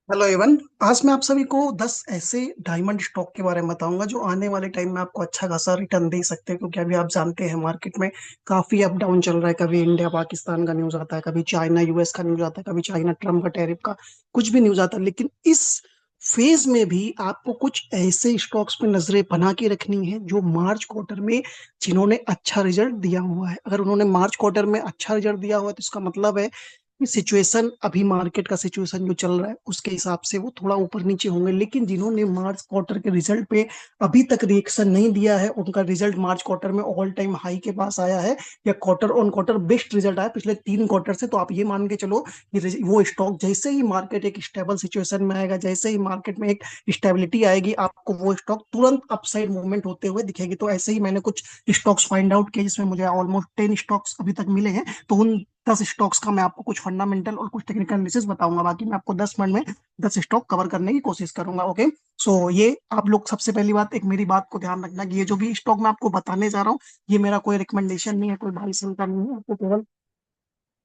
Hello Avon. आज मैं आप सभी को 10 ऐसे डायमंड स्टॉक के बारे में बताऊंगा जो आने वाले टाइम में आपको अच्छा खासा रिटर्न दे सकते हैं, क्योंकि अभी आप जानते हैं मार्केट में काफी अप डाउन चल रहा है। कभी इंडिया पाकिस्तान का न्यूज आता है, कभी चाइना यूएस का न्यूज आता है, कभी चाइना ट्रम्प का टैरिफ का कुछ भी न्यूज आता है। लेकिन इस फेज में भी आपको कुछ ऐसे स्टॉक्स पे नजरें बना के रखनी है जो मार्च क्वार्टर में जिन्होंने अच्छा रिजल्ट दिया हुआ है। अगर उन्होंने मार्च क्वार्टर में अच्छा रिजल्ट दिया हुआ है तो इसका मतलब है सिचुएशन, अभी मार्केट का सिचुएशन जो चल रहा है उसके हिसाब से वो थोड़ा ऊपर नीचे होंगे। लेकिन जिन्होंने मार्च क्वार्टर के रिजल्ट पे अभी तक रिएक्शन नहीं दिया है, उनका रिजल्ट मार्च क्वार्टर में ऑल टाइम हाई के पास आया है या quarter on quarter best result आया पिछले 3 क्वार्टर से, तो आप ये मान के चलो कि वो स्टॉक जैसे ही मार्केट एक स्टेबल सिचुएशन में आएगा, जैसे ही मार्केट में एक स्टेबिलिटी आएगी, आपको वो स्टॉक तुरंत अपसाइड मूवमेंट होते हुए दिखेगी। तो ऐसे ही मैंने कुछ स्टॉक्स फाइंड आउट किए जिसमें मुझे ऑलमोस्ट 10 स्टॉक्स अभी तक मिले हैं। तो उन 10 स्टॉक्स का मैं आपको कुछ फंडामेंटल और कुछ टेक्निकल एनालिसिस बताऊंगा। बाकी मैं आपको 10 मिनट में 10 स्टॉक कवर करने की कोशिश करूंगा। ओके। सो ये आप लोग सबसे पहली बात, एक मेरी बात को ध्यान रखना कि ये जो भी स्टॉक मैं आपको बताने जा रहा हूँ ये मेरा कोई रिकमेंडेशन नहीं है, कोई बाई सेल का नहीं है।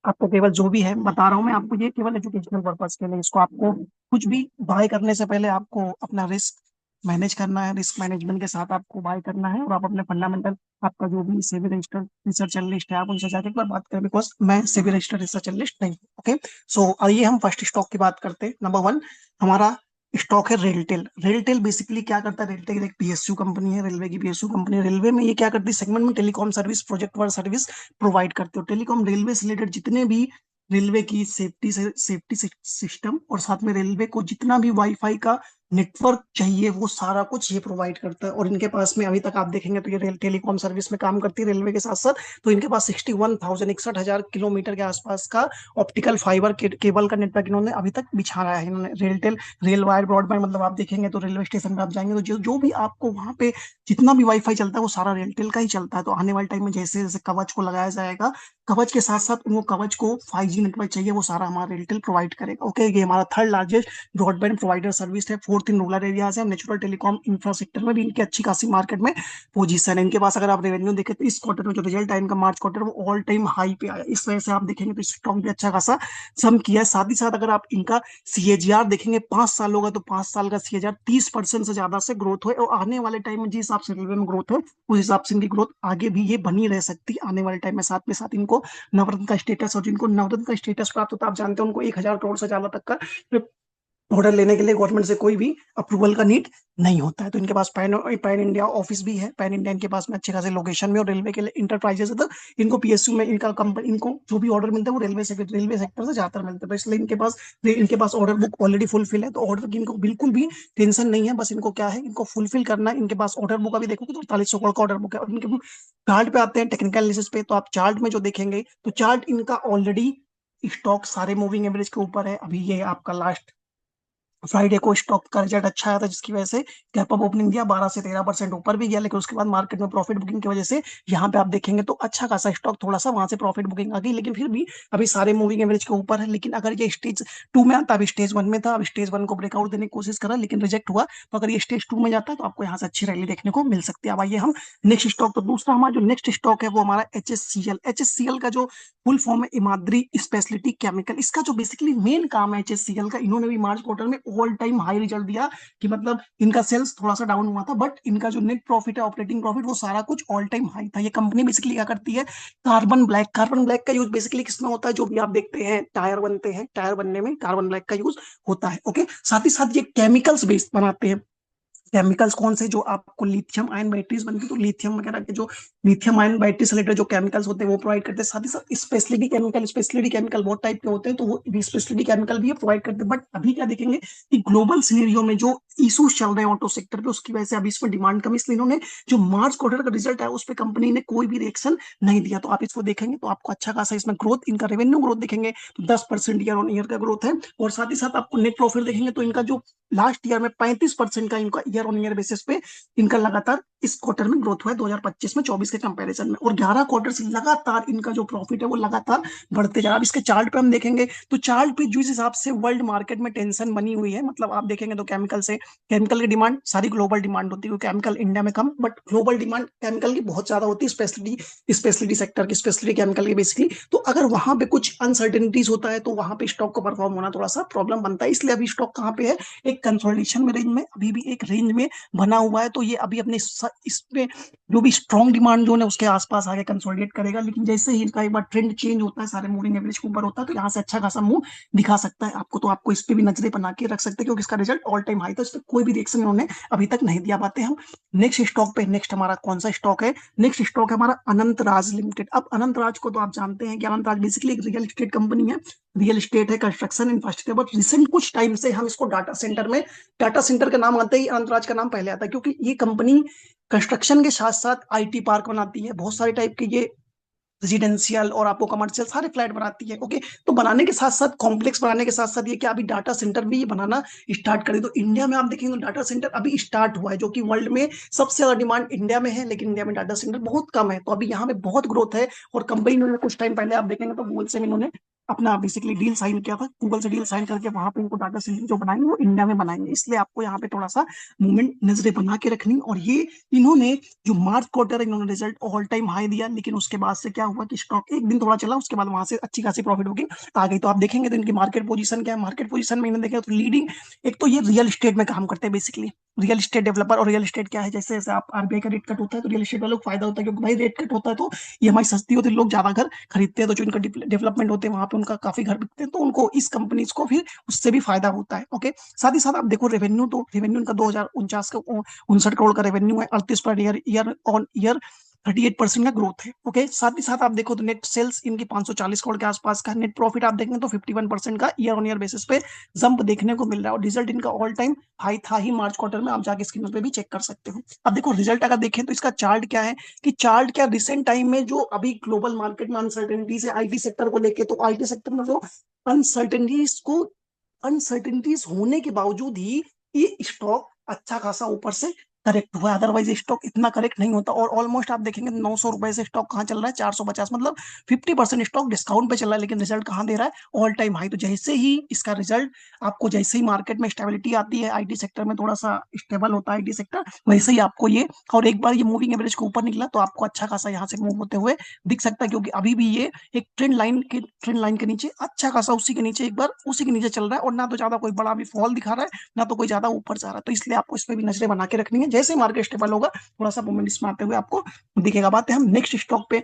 आपको केवल जो भी है बता रहा हूँ मैं आपको, ये केवल एजुकेशनल पर्पज के लिए। इसको आपको कुछ भी बाय करने से पहले आपको अपना रिस्क मैनेज करना है, रिस्क मैनेजमेंट के साथ आपको बाय करना है। और आप अपने फंडामेंटल, आपका जो भी सेबी रजिस्टर्ड रिसर्च लिस्ट है आप उनसे जाके एक बार बात करें, बिकॉज मैं सेबी रजिस्टर्ड रिसर्च लिस्ट नहीं हूँ। ओके। सो आइए हम फर्स्ट स्टॉक की बात करते हैं। नंबर 1 हमारा स्टॉक है रेलटेल। रेलटेल बेसिकली क्या करता है? रेलटेल एक पीएसयू कंपनी है, रेलवे की पीएसयू कंपनी है। रेलवे में ये क्या करती है? सेगमेंट में telecom service, project work service provide करते हो। टेलीकॉम रेलवे से रिलेटेड जितने भी रेलवे की सेफ्टी सिस्टम और साथ में रेलवे को जितना भी वाईफाई का नेटवर्क चाहिए वो सारा कुछ ये प्रोवाइड करता है। और इनके पास में अभी तक आप देखेंगे तो ये रेल टेलीकॉम सर्विस में काम करती है रेलवे के साथ साथ। तो इनके पास 61,000 61,000 किलोमीटर के आसपास का ऑप्टिकल फाइबर केबल का नेटवर्क इन्होंने अभी तक बिछा रहा है। इन्होंने रेलटेल रेल वायर ब्रॉडबैंड, मतलब आप देखेंगे तो रेलवे स्टेशन पे आप जाएंगे तो जो जो भी आपको वहां पे जितना भी वाईफाई चलता है वो सारा रेलटेल का ही चलता है। तो आने वाले टाइम में जैसे जैसे कवच को लगाया जाएगा, कवच के साथ साथ उनको कवच को 5G नेटवर्क चाहिए, वो सारा हमारा रेलटेल प्रोवाइड करेगा। ओके। ये हमारा third largest broadband provider service है। फोर्थ इन रूरल एरियाज है। नेचुरल टेलीकॉम इंफ्रास्ट्रक्चर में भी इनकी अच्छी खासी मार्केट में पोजीशन है। इनके पास अगर आप रेवेन्यू देखें तो इस क्वार्टर में जो रिजल्ट आया इनका मार्च क्वार्टर वो ऑल टाइम हाई पे आया। इस वजह से आप देखेंगे तो स्टॉक भी अच्छा खासा सम किया है। साथ ही साथ अगर आप इनका सीएजीआर देखेंगे 5 साल होगा तो 5 साल का सीएजीआर 30% से ज्यादा से ग्रोथ है। और आने वाले टाइम में जिस हिसाब से रेलवे में ग्रोथ है उस हिसाब से इनकी ग्रोथ आगे भी ये बनी रह सकती है आने वाले टाइम में साथ इनको नवरत्न का स्टेटस, और जिनको नवरत्न का स्टेटस प्राप्त होता है आप जानते हैं उनको 1,000 करोड़ से ज्यादा तक का ऑर्डर लेने के लिए गवर्नमेंट से कोई भी अप्रूवल का नीड नहीं होता है। तो इनके पास पैन पैन इंडिया ऑफिस भी है। पैन इंडिया इनके पास में अच्छे खासे लोकेशन में, और रेलवे के लिए इंटरप्राइजेस है तो इनको पीएसयू में इनका कंपनी, इनको जो भी ऑर्डर मिलता है वो रेलवे सेक्टर से ज्यादा मिलता है। तो इसलिए इनके पास ऑर्डर बुक ऑलरेडी फुलफिल है। तो ऑर्डर की इनको बिल्कुल भी टेंशन नहीं है। बस इनको क्या है, इनको फुलफिल करना है। इनके पास ऑर्डर बुक अभी देखो तो 4800 करोड़ का ऑर्डर बुक है। और इनके चार्ट पे आते हैं, टेक्निकल एनालिसिस पे, तो आप चार्ट में जो देखेंगे तो चार्ट इनका ऑलरेडी स्टॉक सारे मूविंग एवरेज के ऊपर है। अभी ये आपका लास्ट फ्राइडे को स्टॉक का रिजल्ट अच्छा आया था जिसकी वजह से गैप अप ओपनिंग दिया, 12 से 13% ऊपर भी गया। लेकिन उसके बाद मार्केट में प्रॉफिट बुकिंग की वजह से यहाँ पे आप देखेंगे तो अच्छा खासा स्टॉक थोड़ा सा वहां से प्रॉफिट बुकिंग आ गई। लेकिन फिर भी अभी सारे मूविंग एवरेज के ऊपर है। लेकिन अगर ये स्टेज 2 में आता, अभी स्टेज 1 में था, अब स्टेज 1 को ब्रेकआउट देने की कोशिश करा लेकिन रिजेक्ट हुआ। तो अगर ये स्टेज 2 में जाता है तो आपको यहाँ से अच्छी रैली देखने को मिल सकती है। अब आइए हम नेक्स्ट स्टॉक, तो दूसरा हमारा जो नेक्स्ट स्टॉक है वो हमारा एचएससीएल। एचएससीएल का जो फुल फॉर्म है इमाद्री स्पेशलिटी केमिकल। इसका जो बेसिकली मेन काम है एचएससीएल का, इन्होंने भी मार्च क्वार्टर में ऑल टाइम हाई रिजल्ट दिया कि मतलब इनका सेल्स थोड़ा सा डाउन हुआ था बट इनका जो नेट प्रॉफिट है, ऑपरेटिंग प्रॉफिट, वो सारा कुछ ऑल टाइम हाई था। ये कंपनी बेसिकली क्या करती है? कार्बन ब्लैक का यूज बेसिकली किसमें होता है? जो भी आप देखते हैं टायर बनते हैं, टायर बनने में कार्बन ब्लैक का यूज होता है। ओके। साथ ही साथ ये केमिकल्स बेस्ड बनाते हैं। केमिकल्स कौन से? जो आपको लिथियम आयन बैटरीज बनती है तो लिथियम वगैरह के जो लिथियम आयन बैटरी से रिलेटेड जो केमिकल्स होते हैं वो प्रोवाइड करते हैं। साथ ही साथ स्पेशलिटी केमिकल बहुत टाइप के होते हैं तो वो स्पेशलिटी केमिकल भी प्रोवाइड करते हैं। बट अभी क्या देखेंगे कि ग्लोबल सिनेरियो में जो इशूज चल रहे हैं ऑटो सेक्टर पे उसकी वजह से अभी इसमें डिमांड कम, इसलिए इन्होंने जो मार्च क्वार्टर का रिजल्ट है उस पर कंपनी ने कोई भी रिएक्शन नहीं दिया। तो आप इसको देखेंगे तो आपको अच्छा खासा इसमें ग्रोथ, इनका रेवेन्यू ग्रोथ देखेंगे तो 10% ईयर ऑन ईयर का ग्रोथ है। और साथ ही साथ आपको नेट प्रॉफिट देखेंगे तो इनका जो लास्ट ईयर में 35% का इनका ईयर ऑन ईयर बेसिस पे इनका लगातार इस क्वार्टर में ग्रोथ हुआ है 2025 में 24 के कंपैरिजन में, और 11 क्वार्टर से लगातार इनका जो प्रॉफिट है वो लगातार बढ़ते जा रहा है। अब इसके चार्ट पे हम देखेंगे तो चार्ट पे जिस हिसाब से वर्ल्ड मार्केट में टेंशन बनी हुई है, मतलब आप देखेंगे तो केमिकल की डिमांड सारी ग्लोबल डिमांड होती है, केमिकल इंडिया में कम, बट ग्लोबल डिमांड केमिकल की बहुत ज्यादा होती है, स्पेशलिटी सेक्टर की, स्पेशलिटी केमिकल की बेसिकली। तो अगर वहां पे कुछ अनसर्टेनिटीज होता है तो वहां पे स्टॉक को परफॉर्म होना थोड़ा सा प्रॉब्लम बनता है। इसलिए अभी स्टॉक कहाँ पे है, एक कंसोलिडेशन में रेंज में, अभी भी एक रेंज में बना हुआ है। तो ये अभी अपने इसमें जो भी स्ट्रॉन्ग डिमांड जोन है उसके आसपास आगे कंसोलिडेट करेगा, लेकिन जैसे ही इसका एक बार ट्रेंड चेंज होता है, सारे मूविंग एवरेज के ऊपर होता है, तो यहाँ से अच्छा खासा मूव दिखा सकता है आपको। तो आपको इस पे भी नजरें बना के रख सकते हैं, क्योंकि इसका रिजल्ट ऑल टाइम हाई था, इस पर कोई भी रिएक्शन उन्होंने अभी तक नहीं दिया। पाते हम नेक्स्ट स्टॉक पे, नेक्स्ट हमारा कौन सा स्टॉक है, नेक्स्ट स्टॉक है हमारा अनंत राज लिमिटेड। अब अनंत राज को तो आप जानते हैं कि अनंत राज बेसिकली एक रियल एस्टेट कंपनी है, रियल एस्टेट है, कंस्ट्रक्शन इंफ्रास्ट्रक्चर। बट रिसेंट कुछ टाइम से हम इसको डाटा सेंटर में, डाटा सेंटर का नाम आते ही अनंत राज का नाम पहले आता है, क्योंकि ये कंपनी कंस्ट्रक्शन के साथ साथ आईटी पार्क बनाती है, बहुत सारे टाइप के ये रेजिडेंशियल और आपको कमर्शियल सारे फ्लैट बनाती है। ओके, तो बनाने के साथ साथ कॉम्प्लेक्स बनाने के साथ साथ ये क्या अभी डाटा सेंटर भी ये बनाना स्टार्ट करे। तो इंडिया में आप देखेंगे तो डाटा सेंटर अभी स्टार्ट हुआ है, जो कि वर्ल्ड में सबसे ज्यादा डिमांड इंडिया में है, लेकिन इंडिया में डाटा सेंटर बहुत कम है। तो अभी यहाँ पे बहुत ग्रोथ है, और कंपनी ने कुछ टाइम पहले आप देखेंगे तो गूगल से भी इन्होंने अपना बेसिकली डील साइन किया था, गूगल से डील साइन करके वहां पे इनको डाटा सेंटर जो बनाएंगे वो इंडिया में बनाएंगे। इसलिए आपको यहाँ पे थोड़ा सा मूवमेंट नजरें बना के रखनी। और ये इन्होंने जो मार्च क्वार्टर है इन्होंने रिजल्ट ऑल टाइम हाई दिया, लेकिन उसके बाद से क्या हुआ कि स्टॉक एक दिन थोड़ा चला, उसके बाद वहां से अच्छी खासी प्रॉफिट होगी आ गई। तो आप देखेंगे तो इनकी मार्केट पोजीशन क्या है, मार्केट पोजीशन में इन्होंने देखा तो लीडिंग, एक तो ये रियल एस्टेट में काम करते हैं बेसिकली, रियल एस्टेट डेवलपर। और रियल एस्टेट क्या है, जैसे जैसे आप आरबीआई का रेट कट होता है तो रियल एस्टेट वालों को फायदा होता है, क्योंकि भाई रेट कट होता है तो ईएमआई सस्ती होती है, लोग ज्यादा घर खरीदते हैं, तो जो इनका डेवलपमेंट होते हैं वहां पे उनका काफी घर बिकते हैं, तो उनको इस कंपनीज को फिर उससे भी फायदा होता है। ओके, साथ ही साथ आप देखो रेवेन्यू, तो रेवेन्यू इनका 2049 का 59 करोड़ का रेवेन्यू है, 38 per year, year on year 38% का ग्रोथ है। ओके, साथ ही साथ आप देखो तो नेट सेल्स इनकी 540 करोड़ के आसपास का, नेट प्रॉफिट आप देखेंगे तो 51% का ईयर ऑन ईयर बेसिस पे जंप देखने को मिल रहा है, और रिजल्ट इनका ऑल टाइम हाई था ही मार्च क्वार्टर में, आप जाके स्क्रीन पे भी चेक कर सकते हो। अब देखो रिजल्ट अगर देखें तो इसका चार्ट क्या है, कि चार्ट क्या रिसेंट टाइम में जो अभी ग्लोबल मार्केट में अनसर्टेनिटीज है आईटी सेक्टर को लेके, तो आईटी सेक्टर में जो अनसर्टेनिटीज को अनसर्टेनिटीज होने के बावजूद ही ये स्टॉक अच्छा खासा ऊपर से करेक्ट हुआ है, अदरवाइज स्टॉक इतना करेक्ट नहीं होता। और ऑलमोस्ट आप देखेंगे 900 रुपए से स्टॉक कहाँ चल रहा है, 450, मतलब 50% स्टॉक डिस्काउंट पे चल रहा है, लेकिन रिजल्ट कहाँ दे रहा है, ऑल टाइम हाई। तो जैसे ही इसका रिजल्ट आपको, जैसे ही मार्केट में स्टेबिलिटी आती है, आईटी सेक्टर में थोड़ा सा स्टेबल होता है आईटी सेक्टर, वैसे ही आपको ये, और एक बार ये मूविंग एवरेज के ऊपर निकला तो आपको अच्छा खासा यहाँ से मूव होते हुए दिख सकता है, क्योंकि अभी भी ये एक ट्रेंड लाइन के नीचे अच्छा खासा, उसी के नीचे एक बार उसी के नीचे चल रहा है, और ना तो ज्यादा कोई बड़ा भी फॉल दिखा रहा है, ना तो कोई ज्यादा ऊपर जा रहा है। तो इसलिए आपको इस पे भी नजरें बना के रखनी है, जैसे मार्केट स्टेबल होगा थोड़ा सा मूवमेंट इसमें आते हुए आपको दिखेगा। बात है हम नेक्स्ट स्टॉक पे,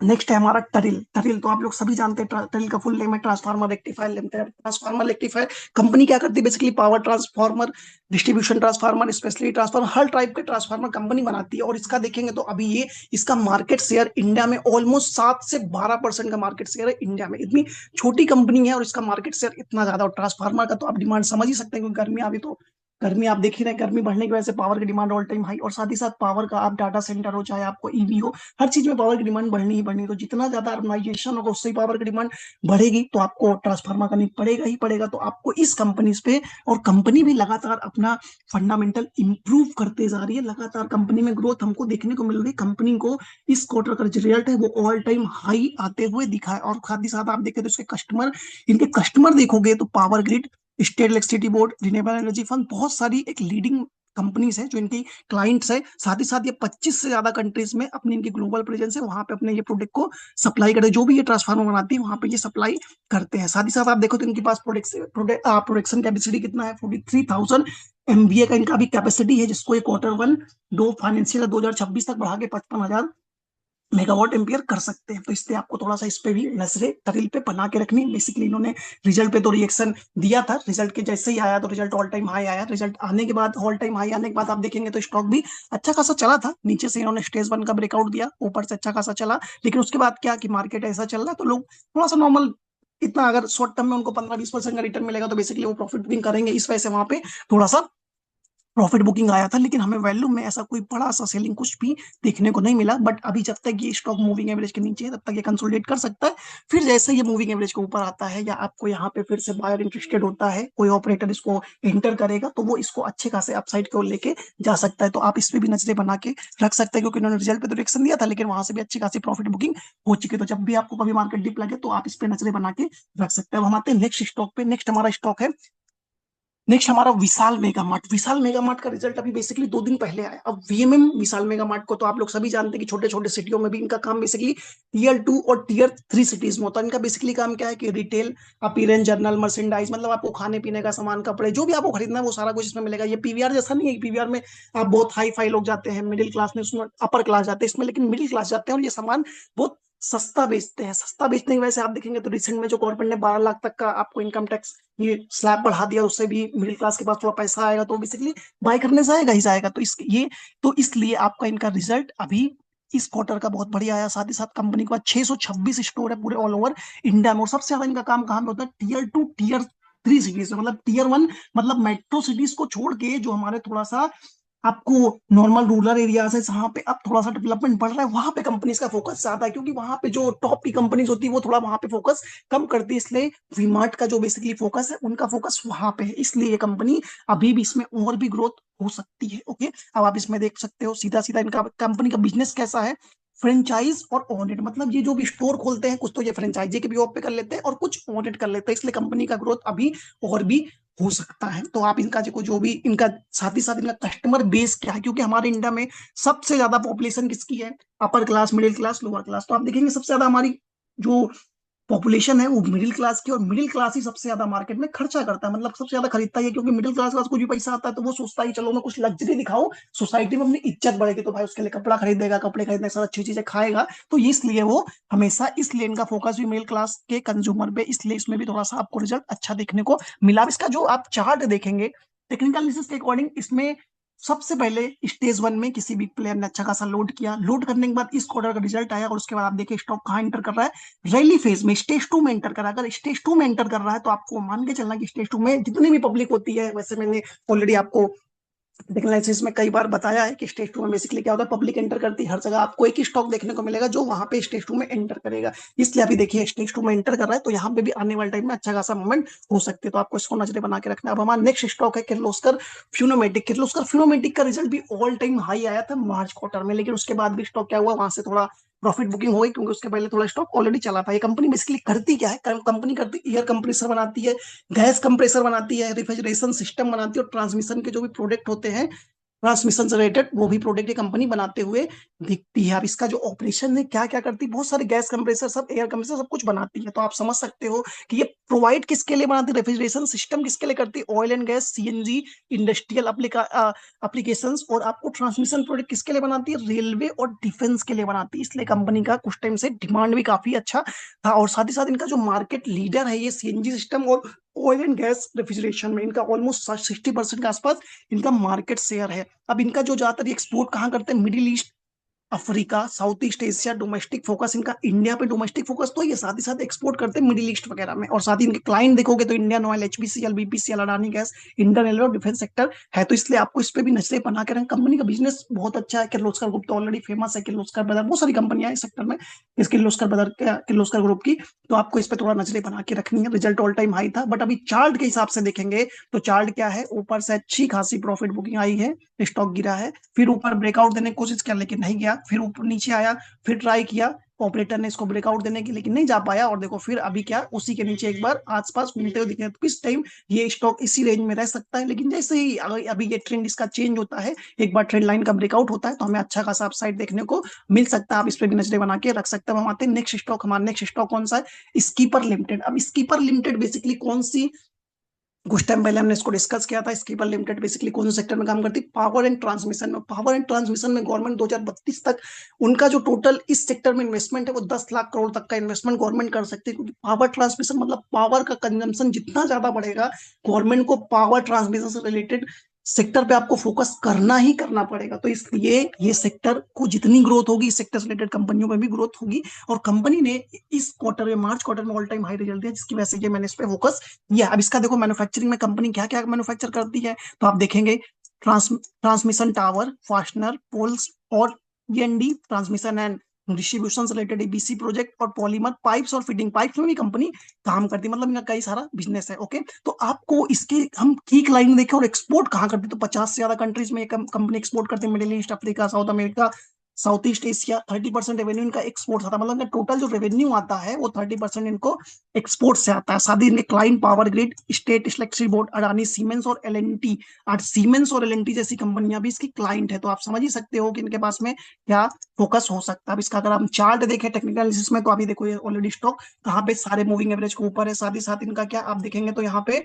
नेक्स्ट है हमारा टरिल। टरिल तो आप लोग सभी जानते हैं, टरिल का फुल नेम है transformer rectifier limited. Transformer rectifier company क्या करती है, basically power transformer, distribution transformer, specially transformer, हर टाइप के ट्रांसफार्मर कंपनी बनाती है। और इसका देखेंगे तो अभी ये, इसका मार्केट शेयर इंडिया में ऑलमोस्ट 7 से 12% का मार्केट शेयर है इंडिया में। इतनी छोटी कंपनी है और इसका मार्केट शेयर इतना ज्यादा। और ट्रांसफार्मर का तो आप डिमांड समझ ही सकते हैं, क्योंकि गर्मी अभी तो गर्मी आप देख ही रहे हैं, गर्मी बढ़ने की वजह से पावर की डिमांड ऑल टाइम हाई। और साथ ही साथ पावर का आप डाटा सेंटर हो, चाहे आपको ईवी हो, हर चीज में पावर की डिमांड बढ़नी ही बढ़नी। तो जितना ज्यादा अर्बनाइजेशन होगा उससे ही पावर की डिमांड बढ़ेगी, तो आपको ट्रांसफार्मर करनी पड़ेगा ही पड़ेगा। तो आपको इस कंपनी पे, और कंपनी भी लगातार अपना फंडामेंटल इंप्रूव करते जा रही है, लगातार कंपनी में ग्रोथ हमको देखने को मिल रही है। कंपनी को इस क्वार्टर का जो रिजल्ट है वो ऑल टाइम हाई आते हुए दिखा है। और साथ ही साथ आप देखें तो इसके कस्टमर, इनके कस्टमर देखोगे तो power grid, state electricity board, renewable energy fund, बहुत सारी एक लीडिंग कंपनीज है जो इनकी क्लाइंट्स है। साथ ही साथ ये 25 से ज्यादा कंट्रीज में अपनी इनकी ग्लोबल प्रेजेंस है, वहां पे अपने ये प्रोडक्ट को सप्लाई करते हैं, जो भी ये ट्रांसफार्मर बनाती है वहां पे ये सप्लाई करते हैं। साथ ही साथ आप देखो तो इनके पास प्रोडक्शन कैपेसिटी कितना है, 43,000 एमबीए का इनका भी कैपेसिटी है, जिसको ये क्वार्टर 1 दो फाइनेंशियल 2026 तक बढ़ा के 55,000 मेगावाट एम्पियर कर सकते हैं। तो इसलिए आपको थोड़ा सा इस पे भी नजरे टरिल पे बना के रखनी। बेसिकली इन्होंने रिजल्ट पे तो रिएक्शन दिया था, रिजल्ट के जैसे ही आया तो रिजल्ट ऑल टाइम हाई आया, रिजल्ट आने के बाद, ऑल टाइम हाई आने के बाद आप देखेंगे तो स्टॉक भी अच्छा खासा चला था, नीचे से इन्होंने स्टेज 1 का ब्रेकआउट दिया, ऊपर से अच्छा खासा चला। लेकिन उसके बाद क्या कि मार्केट ऐसा चल रहा है तो लोग थोड़ा सा नॉर्मल, इतना अगर शॉर्ट टर्म में उनको 15-20% का रिटर्न मिलेगा तो बेसिकली वो प्रॉफिट बुकिंग करेंगे, इस वजह से वहां पे थोड़ा सा प्रॉफिट बुकिंग आया था, लेकिन हमें वैल्यू में ऐसा कोई बड़ा सा सेलिंग कुछ भी देखने को नहीं मिला। बट अभी जब तक ये स्टॉक मूविंग एवरेज के नीचे है तब तक ये कंसोलिडेट कर सकता है। फिर जैसे ये मूविंग एवरेज के ऊपर आता है या आपको यहाँ पे फिर से बायर इंटरेस्टेड होता है, कोई ऑपरेटर इसको एंटर करेगा, तो वो इसको अच्छे खासे अपसाइड की ओर लेके जा सकता है। तो आप इस पे भी नजरें बना के रख सकते हैं, क्योंकि उन्होंने रिजल्ट पे तो रिएक्शन दिया था, लेकिन वहां से भी अच्छी खासी प्रॉफिट बुकिंग हो चुकी है। तो जब भी आपको कभी मार्केट डिप लगे तो आप इस पे नजरें बना के रख सकते हैं। अब हम आते हैं नेक्स्ट स्टॉक पे। नेक्स्ट हमारा स्टॉक है, नेक्स्ट हमारा विशाल मेगा मार्ट। विशाल मेगा मार्ट का रिजल्ट अभी बेसिकली 2 दिन पहले आया। अब वीएमएम विशाल मेगा मार्ट को तो आप लोग सभी जानते हैं कि छोटे छोटे सिटियों में भी इनका काम बेसिकली टीयर 2 और टीयर 3 सिटीज में होता है। इनका बेसिकली काम क्या है कि रिटेल, अपीयरेंस, जर्नल, मर्चेंडाइज, मतलब आपको खाने पीने का सामान, कपड़े, जो भी आपको खरीदना है वो सारा कुछ इसमें मिलेगा। ये पीवीआर जैसा नहीं है, पीवीआर में आप बहुत हाई फाई लोग जाते हैं, मिडिल क्लास में, उसमें अपर क्लास जाते हैं, इसमें लेकिन मिडिल क्लास जाते हैं और ये सामान बहुत सस्ता बेचते हैं। सस्ता बेचने की वजह से आप देखेंगे तो रिसेंट में जो गवर्नमेंट ने 12 लाख तक का आपको इनकम टैक्स ये स्लैब बढ़ा दिया, उससे भी मिडिल क्लास के पास थोड़ा पैसा आएगा, तो बेसिकली बाय करने से आएगा ही जाएगा। तो इस ये तो इसलिए आपका इनका रिजल्ट अभी इस क्वार्टर का बहुत बढ़िया आया। साथ ही साथ कंपनी के पास 626 स्टोर है पूरे ऑल ओवर इंडिया में। और सबसे ज्यादा इनका काम कहाँ पे होता है? टीयर 2 टीयर 3 सिटीज में। मतलब टीयर 1 मतलब मेट्रो सिटीज को छोड़ के जो हमारे थोड़ा सा आपको नॉर्मल रूरल एरियाज है, जहाँ पे अब थोड़ा सा डेवलपमेंट बढ़ रहा है, वहां पे कंपनीज का फोकस ज्यादा है, क्योंकि वहां पे जो टॉप की कंपनीज होती है वो थोड़ा वहां पे फोकस कम करती है। इसलिए वीमार्ट का जो बेसिकली फोकस है, उनका फोकस वहां पे है, इसलिए ये कंपनी अभी भी इसमें और भी ग्रोथ हो सकती है। ओके, अब आप इसमें देख सकते हो सीधा सीधा इनका कंपनी का बिजनेस कैसा है। फ्रेंचाइज और ओनेट, मतलब ये जो भी स्टोर खोलते हैं, कुछ तो ये फ्रेंचाइजी के भी ऑप पे कर लेते हैं और कुछ ओनेट कर लेते हैं, इसलिए कंपनी का ग्रोथ अभी और भी हो सकता है। तो आप इनका जो भी इनका साथ ही साथ इनका कस्टमर बेस क्या है, क्योंकि हमारे इंडिया में सबसे ज्यादा पॉपुलेशन किसकी है? Upper class, middle class, lower class. तो आप देखेंगे सबसे ज्यादा हमारी जो पॉपुलेशन है वो मिडिल क्लास की, और मिडिल क्लास ही सबसे ज्यादा मार्केट में खर्चा करता है, मतलब सबसे ज्यादा खरीदता ही है। क्योंकि मिडिल क्लास का कुछ भी पैसा आता है तो वो सोचता है कि चलो मैं कुछ लग्जरी दिखाऊं, सोसाइटी में अपनी इज्जत बढ़ेगी, तो भाई उसके लिए कपड़ा खरीदेगा, कपड़े खरीदने के साथ अच्छी चीजें खाएगा। तो इसलिए वो हमेशा, इसलिए इनका फोकस भी मिडिल क्लास के कंज्यूमर पे, इसलिए इसमें भी थोड़ा सा आपको रिजल्ट अच्छा देखने को मिला। अब इसका जो आप चार्ट देखेंगे टेक्निकल एनालिसिस के अकॉर्डिंग, इसमें सबसे पहले स्टेज 1 में किसी भी प्लेयर ने अच्छा खासा लोड किया, लोड करने के बाद इस क्वार्टर का रिजल्ट आया, और उसके बाद आप देखिए स्टॉक कहाँ एंटर कर रहा है? रैली फेज में, स्टेज 2 में एंटर कर रहा है। अगर स्टेज 2 में एंटर कर रहा है तो आपको मान के चलना कि स्टेज 2 में जितनी भी पब्लिक होती है, वैसे मैंने ऑलरेडी आपको टेक्नोलॉजीज में कई बार बताया है कि स्टेज 2 में बेसिकली क्या होता है, पब्लिक एंटर करती है, हर जगह आपको एक ही स्टॉक देखने को मिलेगा जो वहां पे स्टेज 2 में एंटर करेगा। इसलिए अभी देखिए स्टेज 2 में एंटर कर रहा है, तो यहाँ पे भी आने वाले टाइम में अच्छा खासा मूवमेंट हो सकते हैं। तो आपको इसको नजरे बना के रखना है। अब हमारा नेक्स्ट स्टॉक है किर्लोस्कर फ्यूनोमेटिक। किर्लोस्कर फ्यूनोमेटिक का रिजल्ट भी ऑल टाइम हाई आया था मार्च क्वार्टर में, लेकिन उसके बाद भी स्टॉक क्या हुआ, वहां से थोड़ा प्रॉफिट बुकिंग हो गई, क्योंकि उसके पहले थोड़ा स्टॉक ऑलरेडी चला था। ये कंपनी बेसिकली करती क्या है? कंपनी करती एयर कंप्रेसर बनाती है, गैस कंप्रेसर बनाती है, रेफ्रिजरेशन सिस्टम बनाती है, और ट्रांसमिशन के जो भी प्रोडक्ट होते हैं ट्रांसमिशन से रिलेटेड, वो भी प्रोडक्ट ये कंपनी बनाते हुए दिखती है। अब इसका जो ऑपरेशन है, क्या क्या करती है, बहुत सारे गैस कंप्रेसर, सब एयर कंप्रेसर, सब कुछ बनाती है। तो आप समझ सकते हो कि ये प्रोवाइड किसके लिए बनाती है, रेफ्रिजरेशन सिस्टम किसके लिए करती है, oil and gas, CNG, industrial applications, और आपको ट्रांसमिशन प्रोडक्ट किसके लिए बनाती है? रेलवे और डिफेंस के लिए बनाती है। इसलिए कंपनी का कुछ टाइम से डिमांड भी काफी अच्छा था, और साथ ही साथ इनका जो मार्केट लीडर है ये सीएनजी सिस्टम और ऑयल एंड गैस रेफ्रिजरेशन में, इनका ऑलमोस्ट 60% के आसपास इनका मार्केट शेयर है। अब इनका जो ज्यादातर एक्सपोर्ट कहाँ करते हैं? Middle east, Africa, south east Asia. Domestic focus इनका इंडिया पे, डोमेस्टिक फोकस तो ये साथ ही साथ एक्सपोर्ट करते हैं मिडिल ईस्ट वगैरह में। और साथ ही इनके क्लाइंट देखोगे तो Indian oil, HPCL, BPCL, Adani gas, Indian railway और डिफेंस सेक्टर है। तो इसलिए आपको इस पे भी नजरें बना के रखें। कंपनी का बिजनेस बहुत अच्छा है। किर्लोस्कर ग्रुप तो ऑलरेडी फेमस है, किर्लोस्कर ब्रदर, बहुत सारी कंपनियां हैं इस सेक्टर में, इस किर्लोस्कर ब्रदर, किर्लोस्कर ग्रुप की। तो आपको इस पे थोड़ा नजरें बना के रखनी है। रिजल्ट ऑल टाइम हाई था, बट अभी चार्ट के हिसाब से देखेंगे तो चार्ट क्या है, ऊपर से अच्छी खासी प्रॉफिट बुकिंग आई है, स्टॉक गिरा है, फिर ऊपर ब्रेकआउट देने की कोशिश किया लेकिन नहीं गया, फिर ऊपर नीचे आया, फिर ट्राई किया ऑपरेटर ने इसको ब्रेकआउट देने की, लेकिन नहीं जा पाया, और देखो फिर अभी क्या, उसी के नीचे एक बार आसपास मिलते हुए दिखे। तो किस टाइम ये स्टॉक इसी रेंज में रह सकता है, लेकिन जैसे ही अभी ये ट्रेंड इसका चेंज होता है, एक बार ट्रेंड लाइन का ब्रेकआउट होता है, तो हमें अच्छा खासा अपसाइड देखने को मिल सकता है। आप इस पे भी नजरें बना के रख सकते हैं। हम आते हैं नेक्स्ट स्टॉक। हमारा नेक्स्ट स्टॉक कौन सा है? Skipper limited. अब स्कीपर लिमिटेड बेसिकली कौन सी, कुछ टाइम पहले हमने इसको डिस्कस किया था। स्कीपर लिमिटेड बेसिकली कौन से सेक्टर में काम करती है? पावर एंड ट्रांसमिशन में। पावर एंड ट्रांसमिशन में गवर्नमेंट 2032 तक उनका जो टोटल इस सेक्टर में इन्वेस्टमेंट है वो 10 लाख करोड़ तक का इन्वेस्टमेंट गवर्नमेंट कर सकती है, क्योंकि पावर ट्रांसमिशन मतलब पावर का कंजम्पशन जितना ज्यादा बढ़ेगा, गवर्नमेंट को पावर ट्रांसमिशन से रिलेटेड सेक्टर पे आपको फोकस करना ही करना पड़ेगा। तो इसलिए ये सेक्टर को जितनी ग्रोथ होगी, इस सेक्टर से रिलेटेड कंपनियों में भी ग्रोथ होगी। और कंपनी ने इस क्वार्टर में, मार्च क्वार्टर में ऑल टाइम हाई रिजल्ट दिया, जिसकी वजह से ये मैंने इस पे फोकस किया। अब इसका देखो मैन्युफैक्चरिंग में कंपनी क्या क्या मैन्युफैक्चर करती है, तो आप देखेंगे ट्रांसमिशन टावर, फास्टनर, पोल्स और ईएनडी transmission and distribution related ABC project, और पॉलीमर पाइप्स और फिटिंग पाइप्स में भी कंपनी काम करती है। मतलब इनका कई सारा बिजनेस है। ओके, तो आपको इसके हम की क्लाइंट देखें और एक्सपोर्ट कहाँ करती है, तो 50 से ज्यादा कंट्रीज में कंपनी एक्सपोर्ट करती है। Middle east, Africa, south America, south east Asia. 30% revenue इनका एक्सपोर्ट आता है। मतलब इनका टोटल जो रेवेन्यू आता है वो 30% इनको एक्सपोर्ट से आता है। साथ ही इनके client power grid, state electricity board, Adani, siemens और एलएनटी। आज सीमेंस और एलएनटी जैसी कंपनियां भी इसकी क्लाइंट है। तो आप समझ ही सकते हो कि इनके पास में क्या फोकस हो सकता है। अब इसका अगर हम चार्ट देखें टेक्निकल एनालिसिस में, तो अभी देखो ये ऑलरेडी स्टॉक कहाँ पे सारे मूविंग एवरेज के ऊपर है। साथ ही साथ इनका क्या आप देखेंगे तो यहाँ पे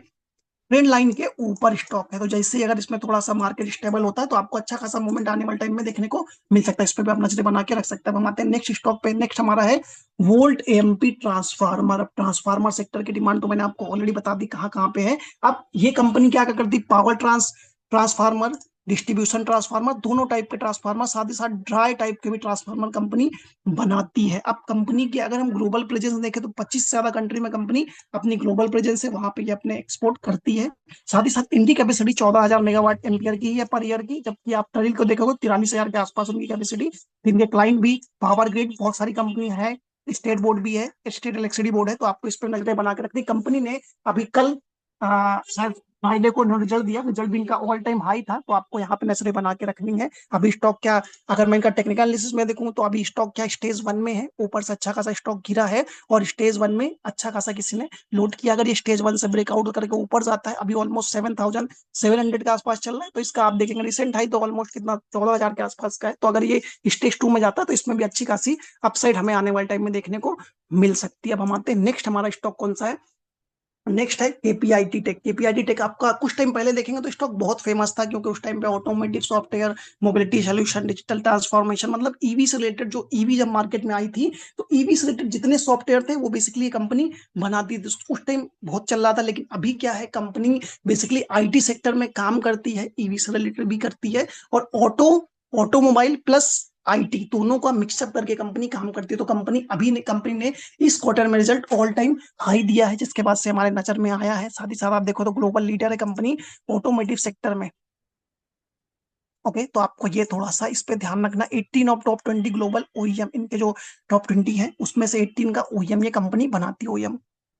ट्रेंड लाइन के ऊपर स्टॉक है। तो जैसे ही अगर इसमें थोड़ा सा मार्केट स्टेबल होता है तो आपको अच्छा खासा मूवमेंट आने वाले टाइम में देखने को मिल सकता है। इस पे भी आप नजरें बना के रख सकते हैं। अब हम आते हैं नेक्स्ट स्टॉक पे। नेक्स्ट हमारा है वोल्ट एएमपी ट्रांसफार्मर। अब ट्रांसफार्मर सेक्टर की डिमांड तो मैंने आपको ऑलरेडी बता दी कहाँ कहाँ पे है। अब ये कंपनी क्या क्या करती है, पावर ट्रांसफार्मर, डिस्ट्रीब्यूशन ट्रांसफार्मर, दोनों टाइप के ट्रांसफार्मर, साथ ही साथ ड्राई टाइप के भी ट्रांसफार्मर कंपनी बनाती है। अब कंपनी की अगर हम ग्लोबल प्रेजेंस देखें तो 25 से ज्यादा कंट्री में कंपनी अपनी ग्लोबल प्रेजेंस है, वहां पे ये अपने एक्सपोर्ट करती है। साथ ही साथ इनकी कैपेसिटी 14,000 मेगावाट एम्पियर की है पर ईयर की, जबकि आप टरील को देखोगे 43,000 के आसपास उनकी कैपेसिटी। इनके क्लाइंट भी पावर ग्रिड बहुत सारी कंपनी है, स्टेट बोर्ड भी है, स्टेट इलेक्ट्रिसिटी बोर्ड है। तो आपको इस पर नजरें बना के रखनी। कंपनी ने अभी कल शायद फ्राइडे को रिजल्ट दिया, रिजल्ट भी इनका ऑल टाइम हाई था। तो आपको यहाँ पे नजरें बना के रखनी है। अभी स्टॉक क्या, अगर मैं इनका टेक्निकल एनालिसिस में देखूं तो अभी स्टॉक क्या स्टेज 1 में है, ऊपर से अच्छा खासा स्टॉक गिरा है और स्टेज 1 में अच्छा खासा किसी ने लूट किया। अगर ये स्टेज 1 से ब्रेकआउट करके ऊपर जाता है, अभी ऑलमोस्ट 7,700 के आसपास चल रहा है, तो इसका आप देखेंगे रिसेंट हाई तो ऑलमोस्ट कितना 14,000 के आसपास का है। तो अगर ये स्टेज 2 में जाता है तो इसमें भी अच्छी खासी अपसाइड हमें आने वाले टाइम में देखने को मिल सकती है। अब हम आते हैं नेक्स्ट हमारा स्टॉक कौन सा है। नेक्स्ट है केपीआईटी टेक। केपीआईटी टेक आपका कुछ टाइम पहले देखेंगे तो स्टॉक बहुत फेमस था, क्योंकि उस टाइम पे automatic software, mobility solution, digital transformation, मतलब ईवी से रिलेटेड, जो ईवी जब मार्केट में आई थी तो ईवी से रिलेटेड जितने सॉफ्टवेयर थे वो बेसिकली कंपनी बनाती थी। उस टाइम बहुत चल रहा था। लेकिन अभी क्या है, कंपनी बेसिकली आईटी सेक्टर में काम करती है, ईवी से रिलेटेड भी करती है और ऑटोमोबाइल प्लस आईटी दोनों का मिक्सअप करके कंपनी काम करती है। तो कंपनी ने इस क्वार्टर में रिजल्ट ऑल टाइम हाई दिया है, जिसके बाद से हमारे नजर में आया है। साथ ही साथ आप देखो तो ग्लोबल लीडर है कंपनी ऑटोमोटिव सेक्टर में। ओके, तो आपको ये थोड़ा सा इस पे ध्यान रखना। 18 ऑफ टॉप 20 ग्लोबल ओईएम, इनके जो टॉप 20 है उसमें से 18 का ओईएम ये कंपनी बनाती है। ओईएम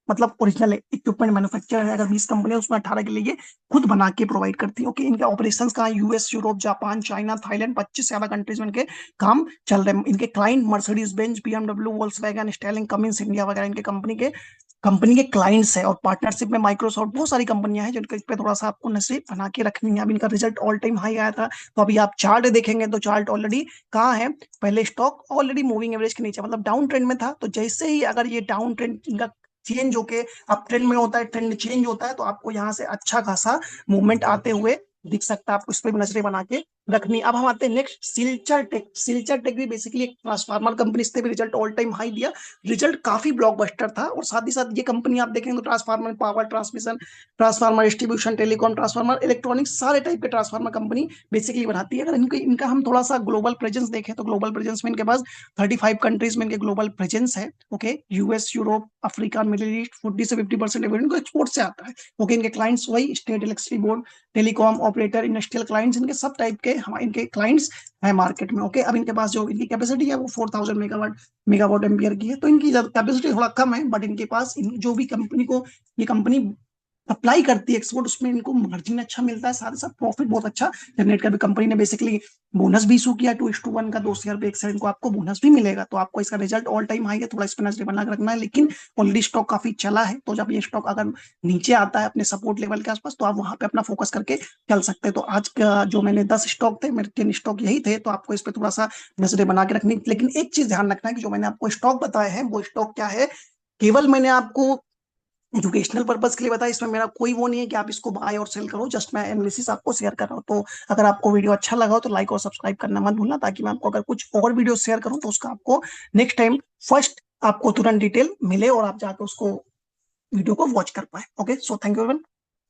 मतलब ओरिजिनल इक्विपमेंट मैन्युफैक्चर है। अगर 20 कंपनी है उसमें 18 के लिए ये खुद बना के प्रोवाइड करती है। ओके, इनके ऑपरेशंस कहाँ, US, Europe, Japan, China, Thailand, 25 से ज्यादा कंट्रीज में इनके काम चल रहे हैं। इनके client Mercedes Benz, BMW, Volkswagen, Sterling, Cummins India वगैरह इनके कंपनी के क्लाइंट्स है। और पार्टनरशिप में माइक्रोसॉफ्ट, बहुत सारी कंपनियां हैं जिनके इस पे थोड़ा सा आपको नजर बना के रखनी है। अब इनका रिजल्ट ऑल टाइम हाई आया था। तो अभी आप चार्ट देखेंगे तो चार्ट ऑलरेडी कहाँ है, पहले स्टॉक ऑलरेडी मूविंग एवरेज के नीचे, मतलब डाउन ट्रेंड में था। तो जैसे ही अगर ये डाउन ट्रेंड इनका चेंज होके अप ट्रेंड में होता है, ट्रेंड चेंज होता है, तो आपको यहाँ से अच्छा खासा मूवमेंट आते हुए दिख सकता है। आपको इस पर भी नजरें बना के रखनी। अब हम आते हैं next Shilchar tech. Shilchar tech भी बेसिकली एक ट्रांसफार्मर कंपनी, इसने भी रिजल्ट ऑल टाइम हाई दिया। रिजल्ट काफी ब्लॉकबस्टर था। और साथ ही साथ ये कंपनी आप देखेंगे तो transformer, power transmission, transformer distribution, telecom transformer, electronics, सारे टाइप के ट्रांसफार्मर कंपनी बेसिकली बनाती है। अगर इनका हम थोड़ा सा ग्लोबल प्रेजेंस देखें तो ग्लोबल प्रेजेंस में इनके पास 35 कंट्रीज में इनके ग्लोबल प्रेजेंस है। Okay, US, Europe, Africa, middle east, 40 से 50% इनको एक्सपोर्ट से आता है। ओके, इनके क्लाइंट्स वही state electricity board, telecom operator, industrial clients, इनके सब टाइप के इनके क्लाइंट्स है मार्केट में। ओके, अब इनके पास जो इनकी कैपेसिटी है वो 4,000 मेगावाट एम्पियर की है। तो इनकी कैपेसिटी थोड़ा कम है, बट इनके पास जो भी कंपनी को ये कंपनी अप्लाई करती है एक्सपोर्ट, उसमें इनको मार्जिन अच्छा मिलता है, साथ ही साथ प्रॉफिट बहुत अच्छा जनरेट कर। कंपनी ने बेसिकली बोनस भी इशू किया 2:1 का, 2 शेयर पे 1 शेयर इनको आपको बोनस भी मिलेगा। तो आपको इसका रिजल्ट ऑल टाइम हाई है, थोड़ा इस पर नजर बना के रखना है। लेकिन ऑलरेडी स्टॉक काफी चला है, तो जब ये स्टॉक अगर नीचे आता है अपने सपोर्ट लेवल के आसपास, तो आप वहां पे अपना फोकस करके चल सकते हैं। तो आज का जो मैंने 10 स्टॉक थे, मेरे 3 स्टॉक यही थे। तो आपको इस पर थोड़ा सा नजरें बना के रखनी। लेकिन एक चीज ध्यान रखना है कि जो मैंने आपको स्टॉक बताए हैं वो स्टॉक क्या है, केवल मैंने आपको एजुकेशनल पर्पज के लिए बताया। इसमें मेरा कोई वो नहीं है कि आप इसको बाय और सेल करो, जस्ट मैं एनालिसिस आपको शेयर कर रहा हूँ। तो अगर आपको वीडियो अच्छा लगा हो तो लाइक और सब्सक्राइब करना मत भूलना, ताकि मैं आपको अगर कुछ और वीडियो शेयर करूँ तो उसका आपको नेक्स्ट टाइम फर्स्ट आपको तुरंत डिटेल मिले और आप जाकर उसको वीडियो को वॉच कर पाए। Okay, so thank you everyone.